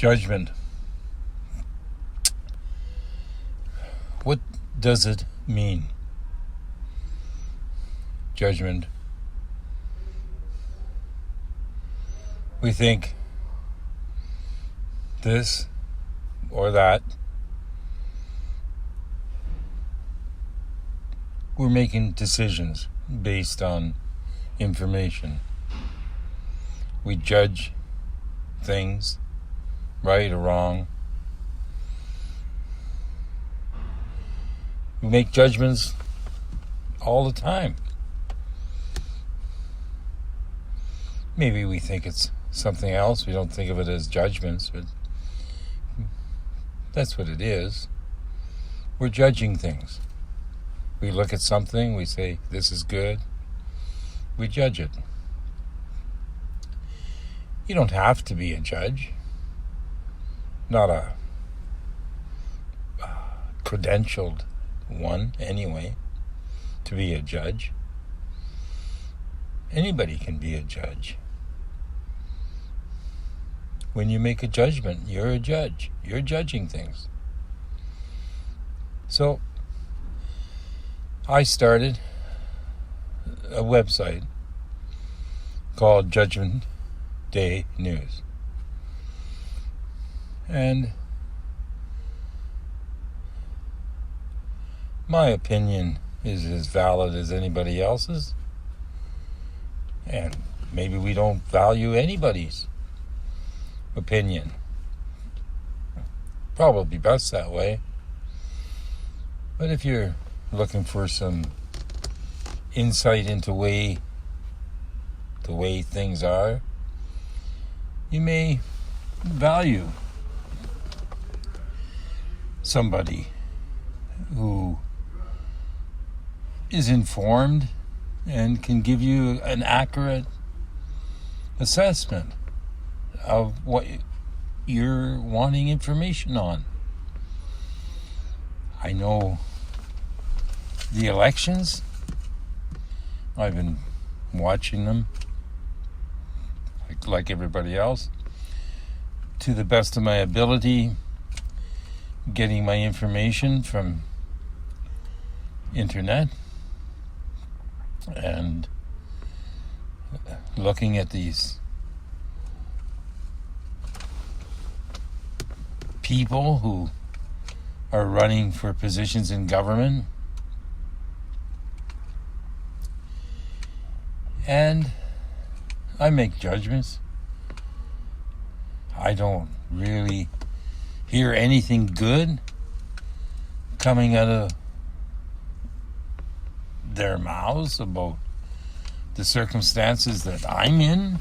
Judgment. What does it mean? Judgment. We think this or that. We're making decisions based on information. We judge things, right or wrong. We make judgments all the time. Maybe we think it's something else. We don't think of it as judgments, but that's what it is. We're judging things. We look at something, we say, this is good. We judge it. You don't have to be a judge. Not a credentialed one, anyway, to be a judge. Anybody can be a judge. When you make a judgment, you're a judge. You're judging things. So, I started a website called Judgment Day News. And my opinion is as valid as anybody else's. And maybe we don't value anybody's opinion. Probably best that way. But if you're looking for some insight into the way things are, you may value somebody who is informed and can give you an accurate assessment of what you're wanting information on. I know the elections, I've been watching them like everybody else, to the best of my ability, getting my information from internet and looking at these people who are running for positions in government. And I make judgments. I don't really hear anything good coming out of their mouths about the circumstances that I'm in.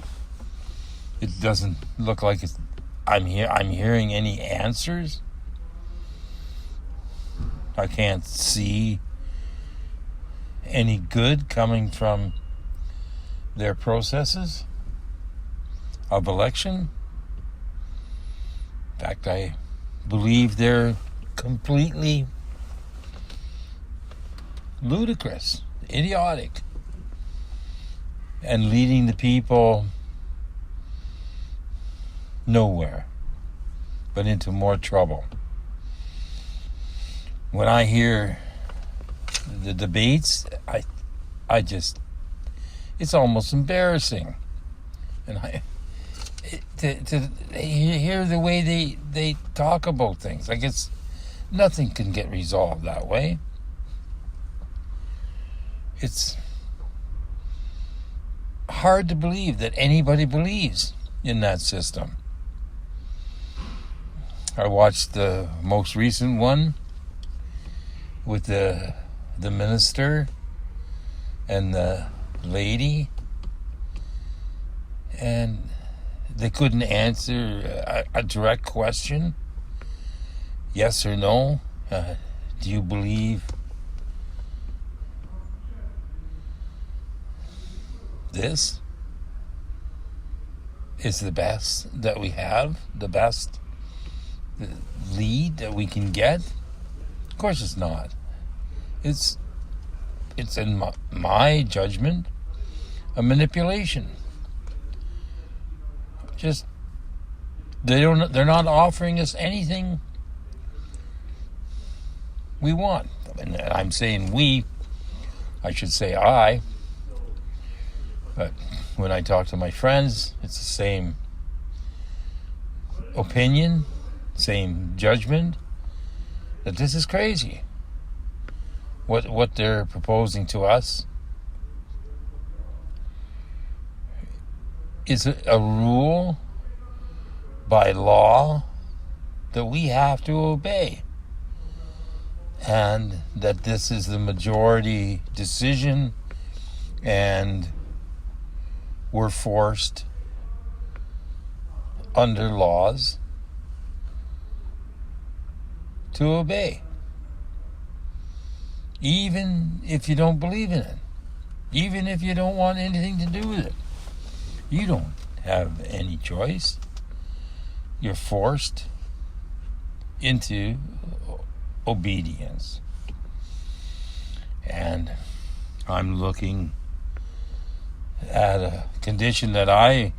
It doesn't look like I'm hearing any answers. I can't see any good coming from their processes of election. In fact, I believe they're completely ludicrous, idiotic, and leading the people nowhere but into more trouble. When I hear the debates, I just, it's almost embarrassing. And to hear the way they talk about things, like nothing can get resolved that way. It's hard to believe that anybody believes in that system. I watched the most recent one with the minister and the lady, and they couldn't answer a direct question, yes or no. Do you believe this is the best that we have, the best lead that we can get? Of course it's not. It's in my judgment a manipulation. Just They're not offering us anything we want. And I'm saying we, I should say I, but when I talk to my friends, it's the same opinion, same judgment, that this is crazy. What they're proposing to us is a rule by law that we have to obey, and that this is the majority decision, and we're forced under laws to obey, even if you don't believe in it, even if you don't want anything to do with it. You don't have any choice. You're forced into obedience. And I'm looking at a condition that I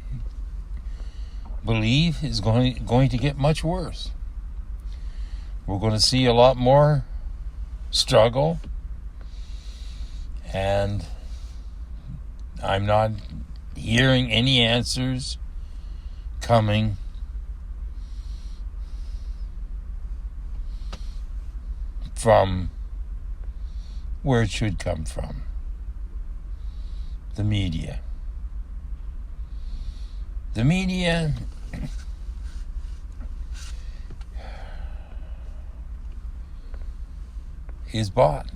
believe is going to get much worse. We're going to see a lot more struggle, and I'm not hearing any answers coming from where it should come from, the media. The media is bought.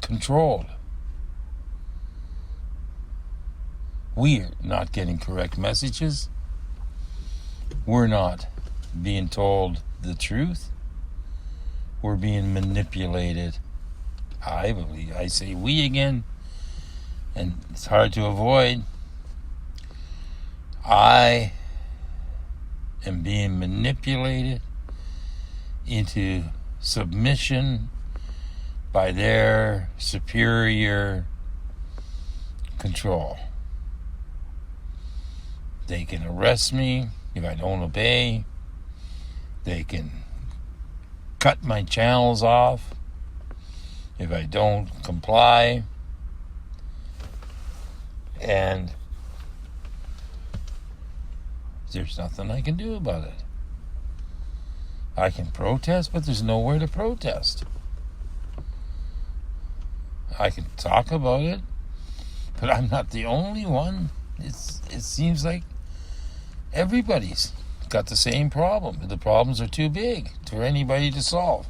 Controlled. We're not getting correct messages. We're not being told the truth. We're being manipulated. I believe, I say we again, and it's hard to avoid. I am being manipulated into submission by their superior control. They can arrest me if I don't obey. They can cut my channels off if I don't comply. And there's nothing I can do about it. I can protest, but there's nowhere to protest. I can talk about it, but I'm not the only one. It seems like everybody's got the same problem. The problems are too big for anybody to solve.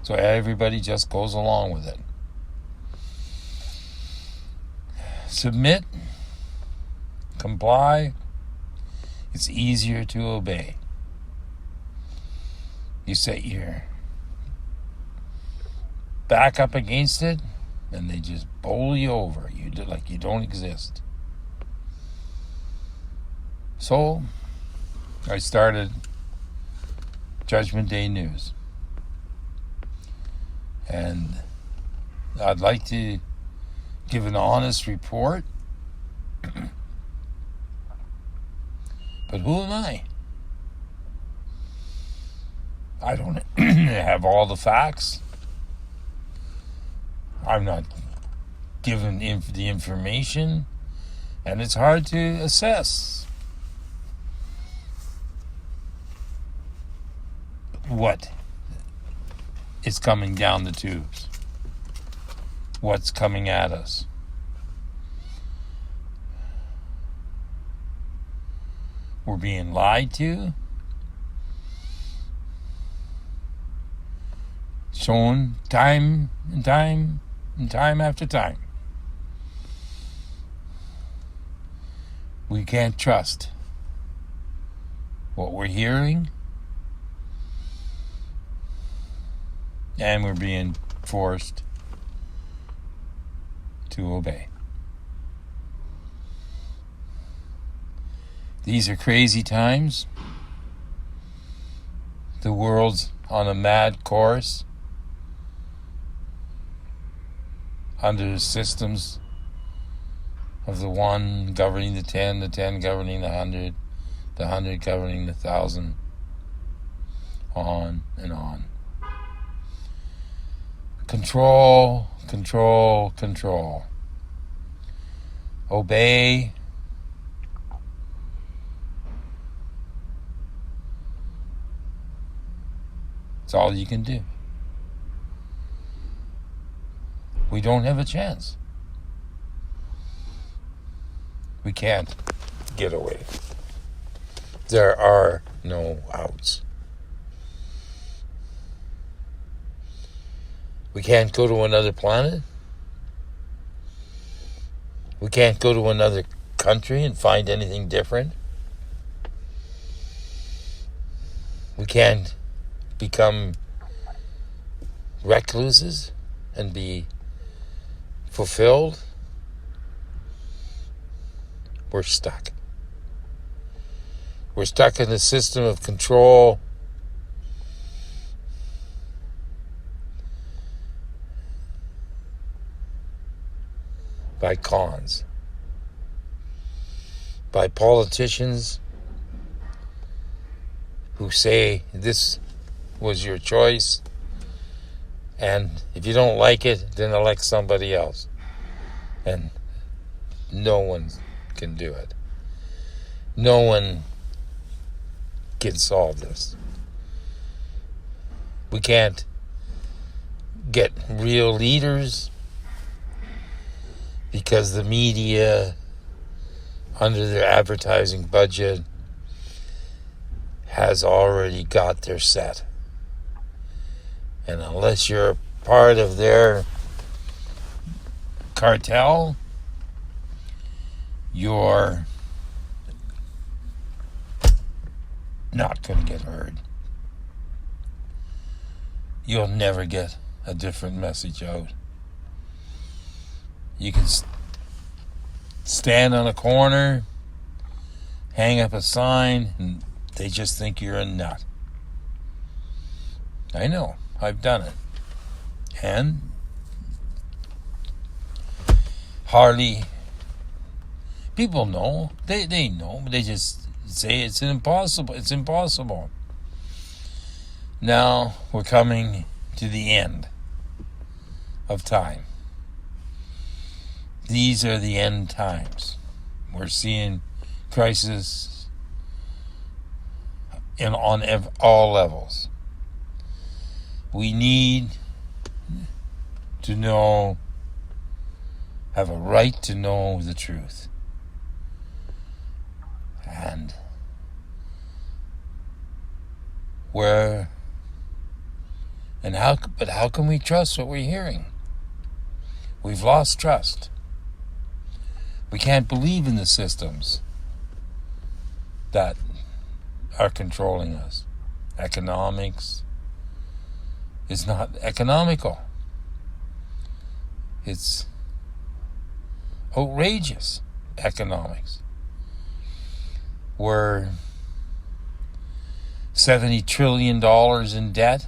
So everybody just goes along with it. Submit, comply. It's easier to obey. You set your back up against it, and they just bowl you over. You do like you don't exist. So I started Judgment Day News, and I'd like to give an honest report. But who am I? I don't have all the facts. I'm not given the information, and it's hard to assess what is coming down the tubes, what's coming at us. We're being lied to, shown time and time and time after time. We can't trust what we're hearing, and we're being forced to obey. These are crazy times. The world's on a mad course under systems of the one governing the 10 governing the 100 governing the 1,000, on and on. Control, control, control. Obey. It's all you can do. We don't have a chance. We can't get away. There are no outs. We can't go to another planet. We can't go to another country and find anything different. We can't become recluses and be fulfilled. We're stuck. We're stuck in a system of control by cons, by politicians who say this was your choice, and if you don't like it, then elect somebody else. And no one can do it. No one can solve this. We can't get real leaders because the media, under their advertising budget, has already got their set. And unless you're part of their cartel, you're not going to get heard. You'll never get a different message out. You can stand on a corner, hang up a sign, and they just think you're a nut. I know. I've done it. And hardly people know. They know, but they just say it's impossible. Now we're coming to the end of time. These are the end times. We're seeing crisis on all levels. We need to know, have a right to know the truth. And how can we trust what we're hearing? We've lost trust. We can't believe in the systems that are controlling us. Economics is not economical. It's outrageous economics. We're $70 trillion in debt,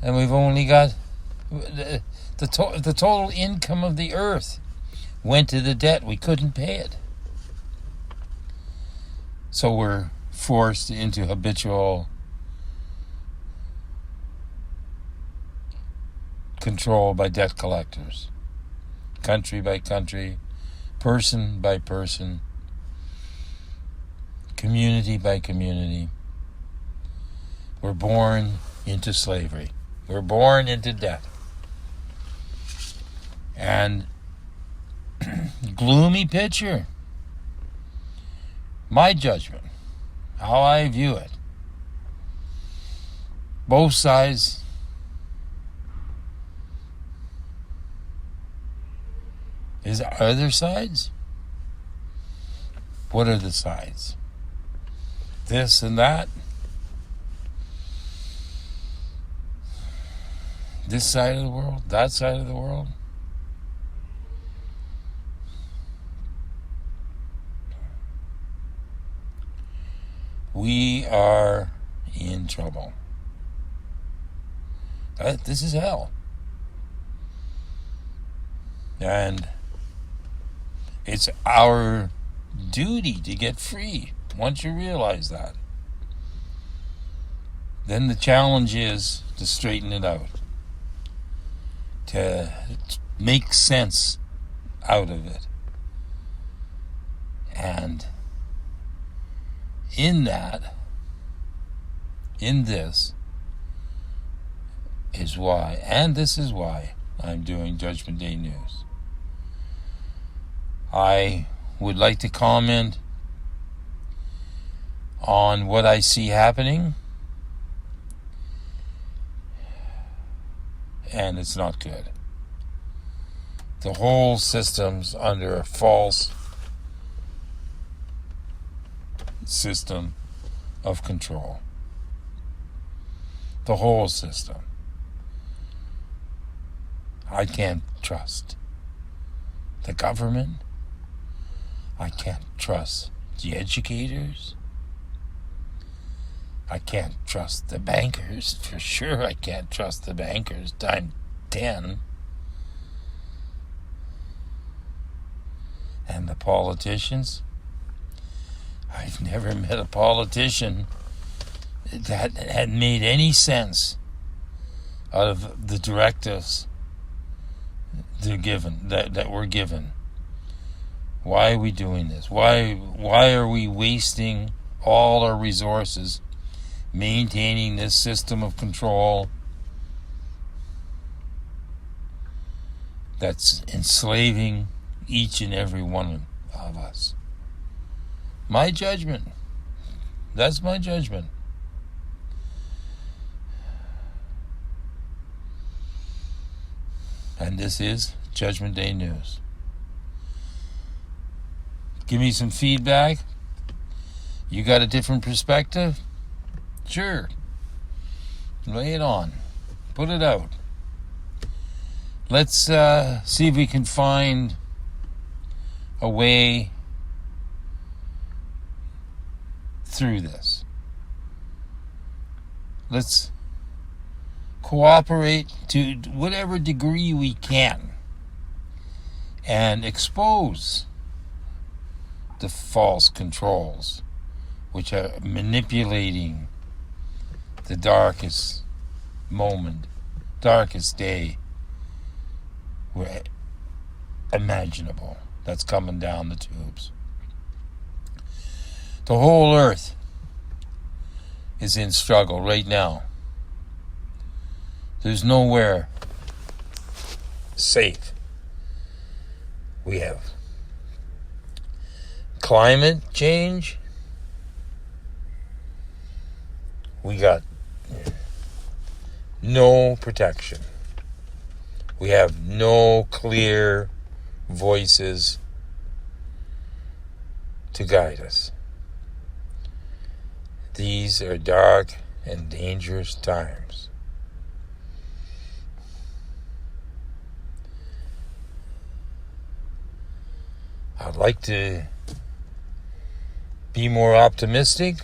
and we've only got the total income of the earth went to the debt. We couldn't pay it. So we're forced into habitual control by debt collectors, country by country, person by person, community by community. We're born into slavery. We're born into debt. And gloomy picture. My judgment, how I view it. Both sides are there sides? What are the sides? This and that? This side of the world? That side of the world? We are in trouble. This is hell. And It's our duty to get free. Once you realize that, then the challenge is to straighten it out, to make sense out of it. And in this is why, and this is why I'm doing Judgment Day News. I would like to comment on what I see happening, and it's not good. The whole system's under a false system of control. The whole system. I can't trust the government. I can't trust the educators. I can't trust the bankers. For sure I can't trust the bankers times 10. And the politicians. I've never met a politician that had made any sense out of the directives they're given, that we're given. Why are we doing this? Why are we wasting all our resources maintaining this system of control that's enslaving each and every one of us? My judgment. That's my judgment. And this is Judgment Day News. Give me some feedback. You got a different perspective? Sure. Lay it on. Put it out. Let's see if we can find a way through this. Let's cooperate to whatever degree we can and expose the false controls which are manipulating the darkest moment, darkest day imaginable that's coming down the tubes. The whole earth is in struggle right now. There's nowhere safe. We have climate change. We got no protection. We have no clear voices to guide us. These are dark and dangerous times. I'd like to be more optimistic,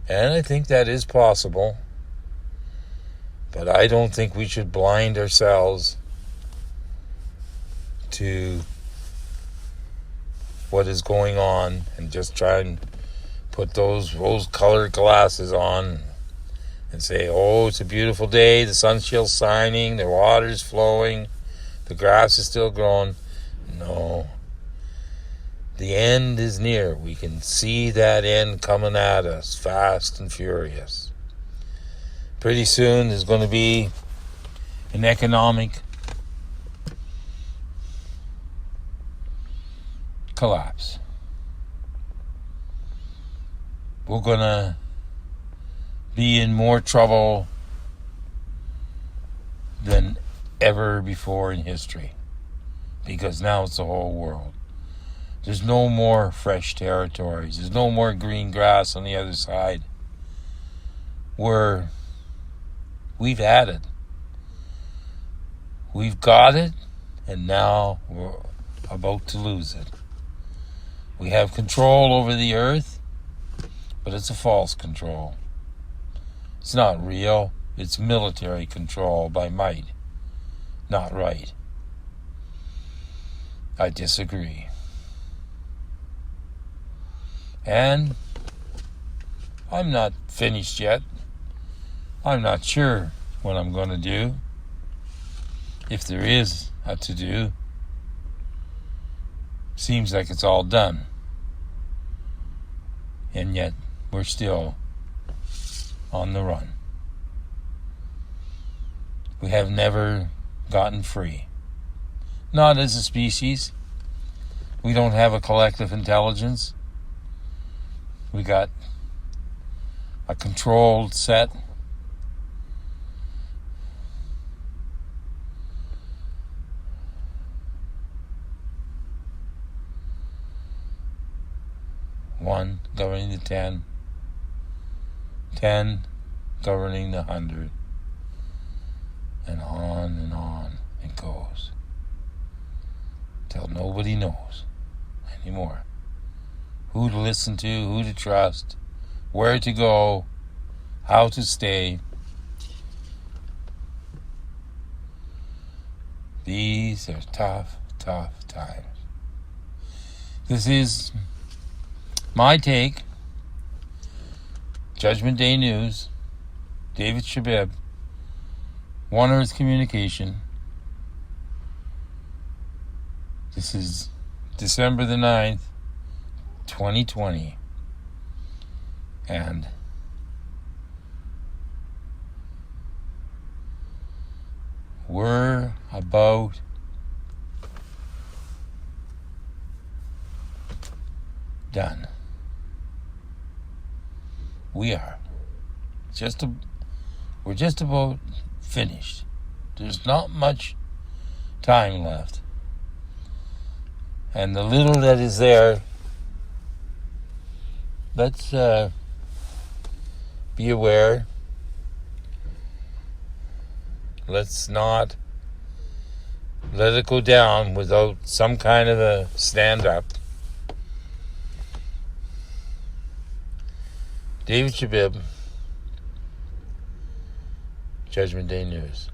and I think that is possible, but I don't think we should blind ourselves to what is going on and just try and put those rose-colored glasses on and say, oh, it's a beautiful day, the sun's still shining, the water's flowing, the grass is still growing. No. The end is near. We can see that end coming at us fast and furious. Pretty soon there's going to be an economic collapse. We're going to be in more trouble than ever before in history, because now it's the whole world. There's no more fresh territories. There's no more green grass on the other side. We've had it. We've got it, and now we're about to lose it. We have control over the earth, but it's a false control. It's not real. It's military control by might, not right. I disagree. And I'm not finished yet. I'm not sure what I'm going to do, if there is a to-do. Seems like it's all done. And yet, we're still on the run. We have never gotten free. Not as a species. We don't have a collective intelligence. We got a controlled set. One governing the 10, 10 governing the 100, and on it goes, till nobody knows anymore who to listen to, who to trust, where to go, how to stay. These are tough times. This is my take. Judgment Day News. David Shebib. One Earth Communication. This is December the 9th, 2020. And we're about done. We are. We're just about finished. There's not much time left. And the little that is there, let's be aware. Let's not let it go down without some kind of a stand-up. David Shebib, Judgment Day News.